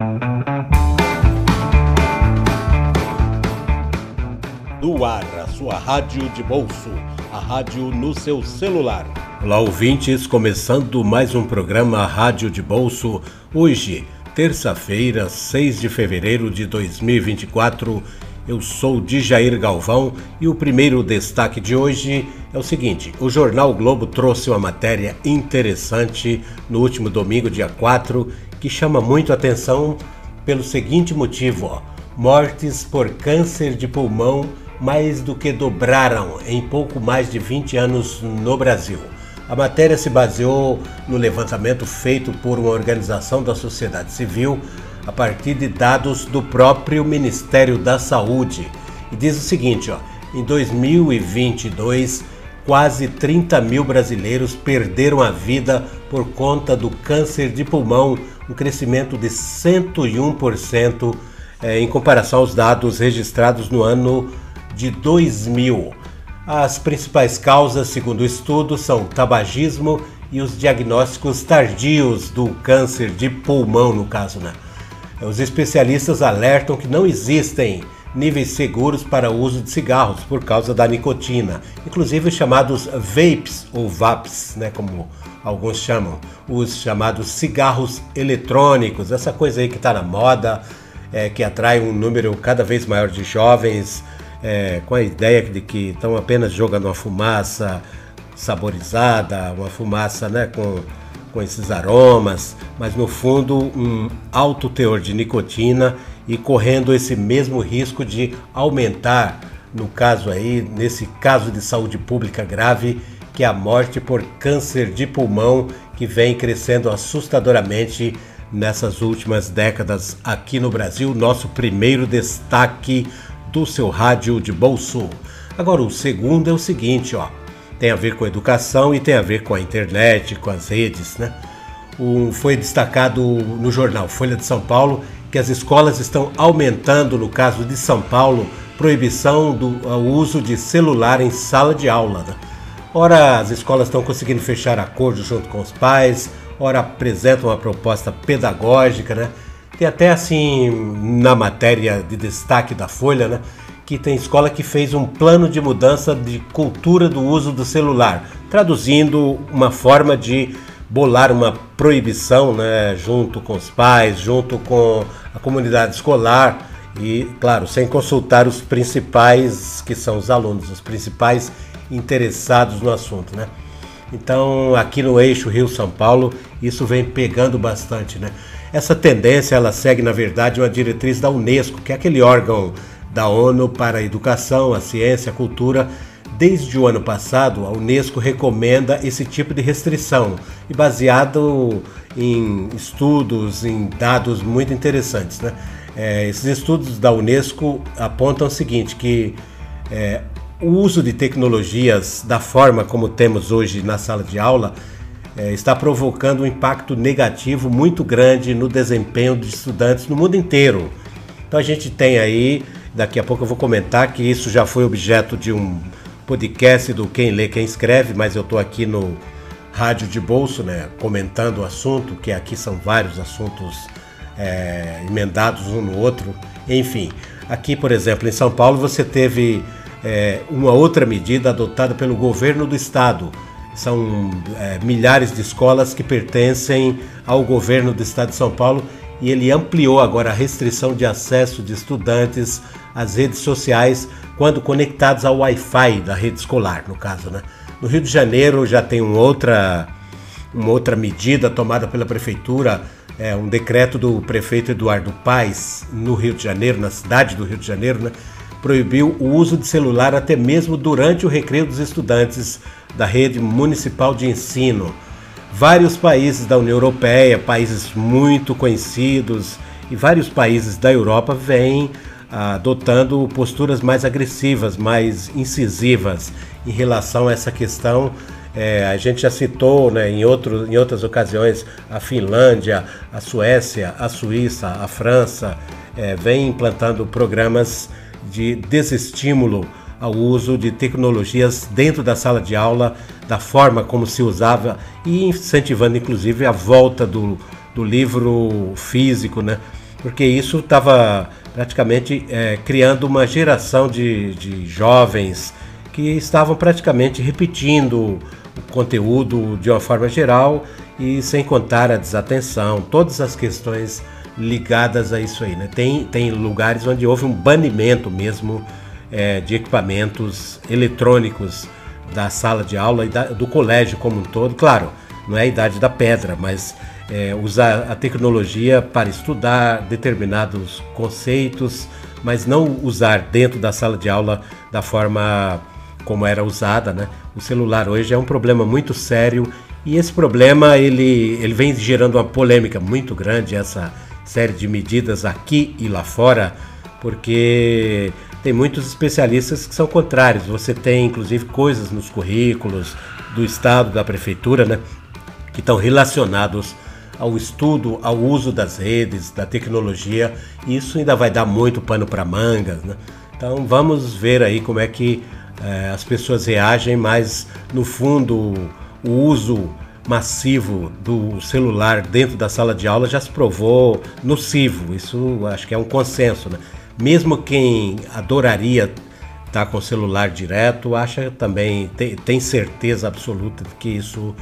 No ar, a sua rádio de bolso, a rádio no seu celular. Olá, ouvintes, começando mais um programa Rádio de Bolso, hoje, terça-feira, 6 de fevereiro de 2024. Eu sou Djair Galvão e o primeiro destaque de hoje é o seguinte: o Jornal Globo trouxe uma matéria interessante no último domingo, dia 4, que chama muito a atenção pelo seguinte motivo: mortes por câncer de pulmão mais do que dobraram em pouco mais de 20 anos no Brasil. A matéria se baseou no levantamento feito por uma organização da sociedade civil a partir de dados do próprio Ministério da Saúde. E diz o seguinte, em 2022, quase 30 mil brasileiros perderam a vida por conta do câncer de pulmão, um crescimento de 101% em comparação aos dados registrados no ano de 2000. As principais causas, segundo o estudo, são o tabagismo e os diagnósticos tardios do câncer de pulmão, no caso, né? Os especialistas alertam que não existem níveis seguros para o uso de cigarros por causa da nicotina, inclusive os chamados vapes ou vapes, né, como alguns chamam, os chamados cigarros eletrônicos, essa coisa aí que está na moda, que atrai um número cada vez maior de jovens, com a ideia de que estão apenas jogando uma fumaça saborizada, uma fumaça, né, com esses aromas, mas no fundo um alto teor de nicotina e correndo esse mesmo risco de aumentar, no caso aí, nesse caso de saúde pública grave, que é a morte por câncer de pulmão, que vem crescendo assustadoramente nessas últimas décadas aqui no Brasil. Nosso primeiro destaque do seu rádio de bolso. Agora, o segundo é o seguinte, tem a ver com a educação e tem a ver com a internet, com as redes, né? Foi destacado no jornal Folha de São Paulo que as escolas estão aumentando, no caso de São Paulo, proibição do uso de celular em sala de aula, né? Ora, as escolas estão conseguindo fechar acordo junto com os pais, ora apresentam uma proposta pedagógica, né? Tem até assim, na matéria de destaque da Folha, né, que tem escola que fez um plano de mudança de cultura do uso do celular, traduzindo uma forma de bolar uma proibição, né, junto com os pais, junto com a comunidade escolar e, claro, sem consultar os principais, que são os alunos, os principais interessados no assunto, né? Então, aqui no eixo Rio-São Paulo, isso vem pegando bastante, né? Essa tendência, ela segue, na verdade, uma diretriz da Unesco, que é aquele órgão da ONU para a educação, a ciência, a cultura. Desde o ano passado, a Unesco recomenda esse tipo de restrição, e baseado em estudos, em dados muito interessantes, né? Esses estudos da Unesco apontam o seguinte, que o uso de tecnologias da forma como temos hoje na sala de aula está provocando um impacto negativo muito grande no desempenho de estudantes no mundo inteiro. Então a gente tem aí, daqui a pouco eu vou comentar que isso já foi objeto de um podcast do Quem Lê, Quem Escreve, mas eu estou aqui no Rádio de Bolso, né, comentando o assunto, que aqui são vários assuntos emendados um no outro. Enfim, aqui, por exemplo, em São Paulo você teve uma outra medida adotada pelo governo do estado. São milhares de escolas que pertencem ao governo do estado de São Paulo e ele ampliou agora a restrição de acesso de estudantes às redes sociais quando conectados ao Wi-Fi da rede escolar, no caso, né? No Rio de Janeiro já tem uma outra medida tomada pela prefeitura, um decreto do prefeito Eduardo Paes, no Rio de Janeiro, na cidade do Rio de Janeiro, né? Proibiu o uso de celular até mesmo durante o recreio dos estudantes da rede municipal de ensino. Vários países da União Europeia, países muito conhecidos, e vários países da Europa vêm adotando posturas mais agressivas, mais incisivas em relação a essa questão. A gente já citou, né, em outras ocasiões, a Finlândia, a Suécia, a Suíça, a França, vem implantando programas de desestímulo ao uso de tecnologias dentro da sala de aula, da forma como se usava, e incentivando inclusive a volta do livro físico, né? porque isso estava praticamente criando uma geração de jovens que estavam praticamente repetindo o conteúdo de uma forma geral e sem contar a desatenção, todas as questões ligadas a isso aí, né? Tem lugares onde houve um banimento mesmo de equipamentos eletrônicos da sala de aula e do colégio como um todo. Claro, não é a idade da pedra, mas usar a tecnologia para estudar determinados conceitos, mas não usar dentro da sala de aula da forma como era usada, né? O celular hoje é um problema muito sério e esse problema ele vem gerando uma polêmica muito grande, essa série de medidas aqui e lá fora, porque tem muitos especialistas que são contrários. Você tem inclusive coisas nos currículos do estado, da prefeitura, né, que estão relacionados ao estudo, ao uso das redes, da tecnologia, e isso ainda vai dar muito pano para mangas, né? Então vamos ver aí como é que as pessoas reagem, mas no fundo o uso massivo do celular dentro da sala de aula já se provou nocivo. Isso acho que é um consenso, né? Mesmo quem adoraria estar com o celular direto, acha também, tem certeza absoluta de que isso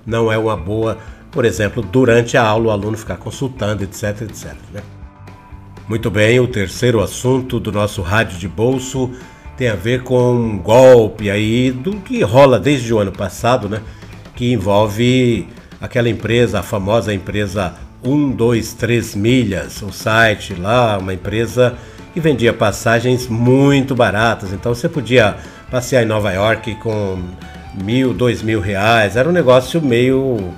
não é uma boa, por exemplo, durante a aula o aluno ficar consultando, etc, etc, né? Muito bem, o terceiro assunto do nosso Rádio de Bolso tem a ver com um golpe aí do que rola desde o ano passado, né? Que envolve aquela empresa, a famosa empresa 123 Milhas, o site lá, uma empresa que vendia passagens muito baratas. Então você podia passear em Nova York com R$1.000, R$2.000, era um negócio meio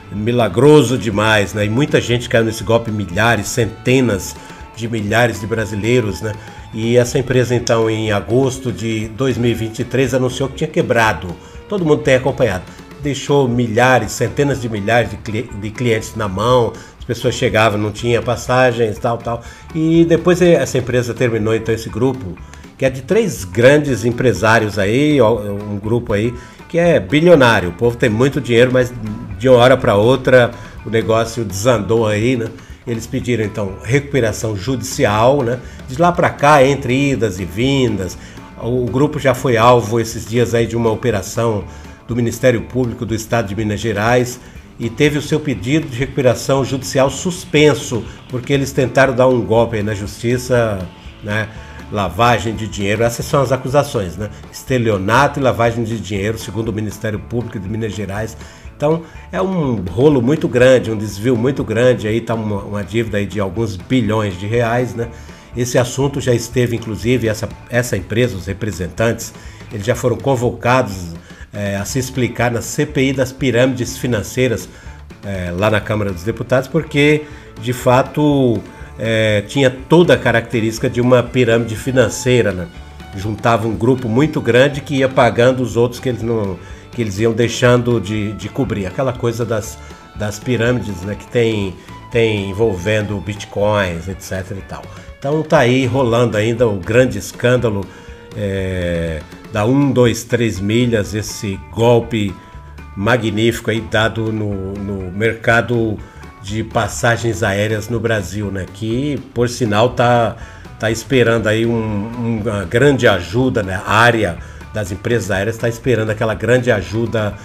milagroso demais, né? E muita gente caiu nesse golpe, milhares, centenas de milhares de brasileiros, né? E essa empresa então em agosto de 2023 anunciou que tinha quebrado. Todo mundo tem acompanhado. Deixou milhares, centenas de milhares de clientes na mão, as pessoas chegavam, não tinha passagens, tal. E depois essa empresa terminou então esse grupo, que é de 3 grandes empresários aí, um grupo aí que é bilionário. O povo tem muito dinheiro, mas de uma hora para outra o negócio desandou aí, né? Eles pediram então recuperação judicial, né? De lá para cá, entre idas e vindas, o grupo já foi alvo esses dias aí de uma operação do Ministério Público do Estado de Minas Gerais e teve o seu pedido de recuperação judicial suspenso, porque eles tentaram dar um golpe aí na justiça, né? Lavagem de dinheiro, essas são as acusações, né? Estelionato e lavagem de dinheiro, segundo o Ministério Público de Minas Gerais. Então é um rolo muito grande, um desvio muito grande, aí está uma dívida aí de alguns bilhões de reais, né? Esse assunto já esteve, inclusive, essa empresa, os representantes, eles já foram convocados a se explicar na CPI das pirâmides financeiras lá na Câmara dos Deputados, porque de fato tinha toda a característica de uma pirâmide financeira, né? Juntava um grupo muito grande que ia pagando os outros que eles iam deixando de cobrir, aquela coisa das pirâmides, né, que tem envolvendo bitcoins, etc e tal. Então tá aí rolando ainda o grande escândalo da 123 Milhas, esse golpe magnífico aí dado no mercado de passagens aéreas no Brasil, né, que por sinal tá esperando aí uma grande ajuda, né, a área das empresas aéreas está esperando aquela grande ajuda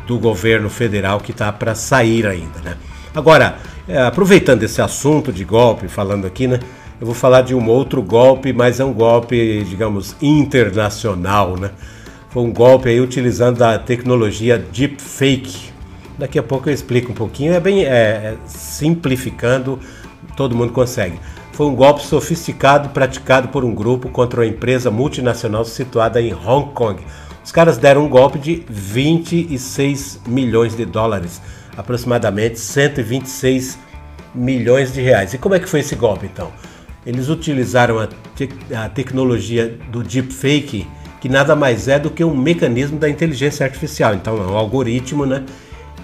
do governo federal que está para sair ainda, né? Agora, aproveitando esse assunto de golpe, falando aqui, né? Eu vou falar de um outro golpe, mas é um golpe, digamos, internacional, né? Foi um golpe aí utilizando a tecnologia Deepfake. Daqui a pouco eu explico um pouquinho, simplificando, todo mundo consegue. Foi um golpe sofisticado praticado por um grupo contra uma empresa multinacional situada em Hong Kong. Os caras deram um golpe de 26 milhões de dólares, aproximadamente 126 milhões de reais. E como é que foi esse golpe então? Eles utilizaram a tecnologia do deepfake, que nada mais é do que um mecanismo da inteligência artificial. Então é um algoritmo, né?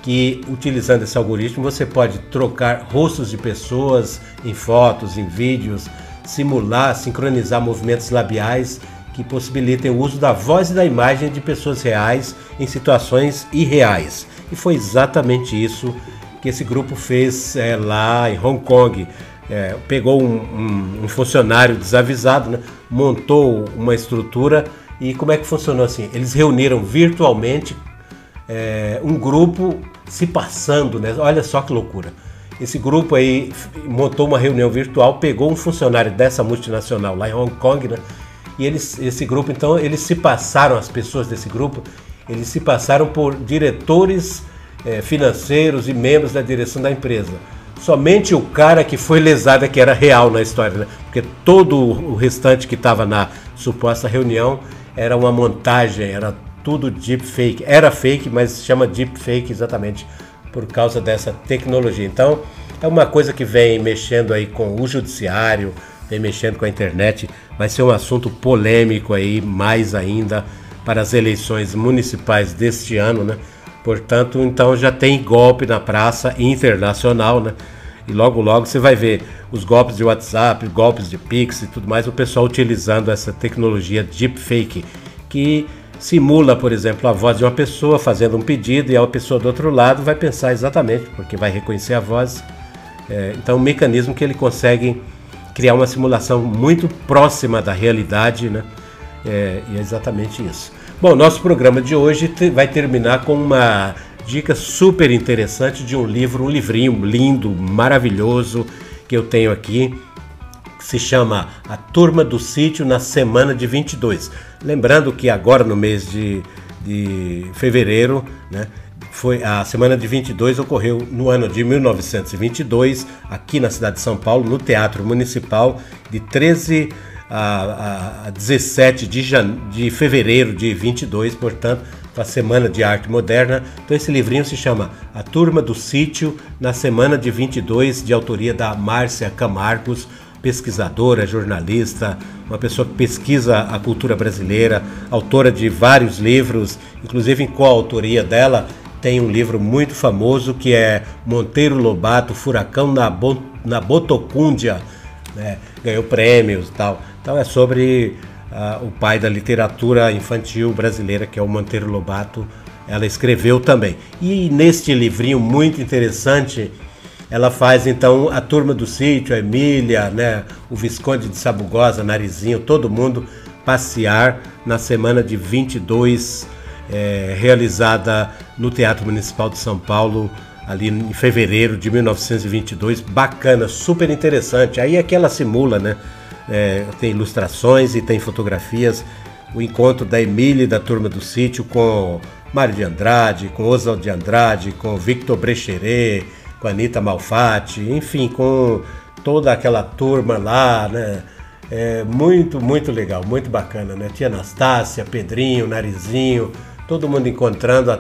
Que utilizando esse algoritmo você pode trocar rostos de pessoas em fotos, em vídeos, simular, sincronizar movimentos labiais que possibilitem o uso da voz e da imagem de pessoas reais em situações irreais. E foi exatamente isso que esse grupo fez lá em Hong Kong. pegou um funcionário desavisado, né? Montou uma estrutura e como é que funcionou assim? Eles reuniram virtualmente um grupo se passando, né? Olha só que loucura. Esse grupo aí montou uma reunião virtual, pegou um funcionário dessa multinacional lá em Hong Kong, né? E esse grupo, então, eles se passaram, as pessoas desse grupo, eles se passaram por diretores financeiros e membros da direção da empresa. Somente o cara que foi lesado é que era real na história, né? Porque todo o restante que estava na suposta reunião era uma montagem, era tudo deepfake. Era fake, mas se chama deepfake exatamente por causa dessa tecnologia. Então, é uma coisa que vem mexendo aí com o judiciário, vem mexendo com a internet, vai ser um assunto polêmico aí, mais ainda, para as eleições municipais deste ano, né? Portanto, então já tem golpe na praça internacional, né? E logo logo você vai ver os golpes de WhatsApp, golpes de Pix e tudo mais, o pessoal utilizando essa tecnologia deepfake, que simula, por exemplo, a voz de uma pessoa fazendo um pedido e a pessoa do outro lado vai pensar exatamente, porque vai reconhecer a voz. Então, um mecanismo que ele consegue criar uma simulação muito próxima da realidade, né? E é exatamente isso. Bom, nosso programa de hoje vai terminar com uma dica super interessante de um livrinho lindo, maravilhoso, que eu tenho aqui, que se chama A Turma do Sítio na Semana de 22. Lembrando que agora no mês de fevereiro, né, foi a Semana de 22 ocorreu no ano de 1922, aqui na cidade de São Paulo, no Teatro Municipal, de 13 a 17 de fevereiro de 22, portanto, a Semana de Arte Moderna. Então esse livrinho se chama A Turma do Sítio na Semana de 22, de autoria da Márcia Camargos, pesquisadora, jornalista, uma pessoa que pesquisa a cultura brasileira, autora de vários livros, inclusive em coautoria dela tem um livro muito famoso que é Monteiro Lobato, Furacão na Botocúndia, né? Ganhou prêmios e tal. Então é sobre o pai da literatura infantil brasileira, que é o Monteiro Lobato. Ela escreveu também. E neste livrinho muito interessante, ela faz então a Turma do Sítio, a Emília, né, o Visconde de Sabugosa, Narizinho, todo mundo passear na Semana de 22, realizada no Teatro Municipal de São Paulo, ali em fevereiro de 1922. Bacana, super interessante. Aí é que ela simula, né? Tem ilustrações e tem fotografias. O encontro da Emília e da Turma do Sítio com Mário de Andrade, com Oswald de Andrade, com Victor Brecheret, com Anita Malfatti, enfim, com toda aquela turma lá, né? Muito, muito legal, muito bacana, né? Tia Anastácia, Pedrinho, Narizinho, todo mundo encontrando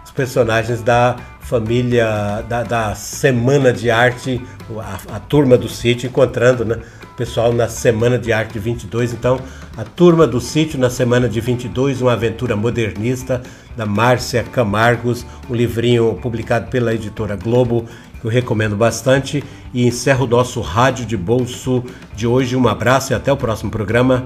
os personagens da família, da Semana de Arte, a Turma do Sítio, encontrando, né, o pessoal na Semana de Arte 22. Então, a Turma do Sítio na Semana de 22, uma aventura modernista da Márcia Camargos, um livrinho publicado pela editora Globo, que eu recomendo bastante. E encerro o nosso Rádio de Bolso de hoje. Um abraço e até o próximo programa.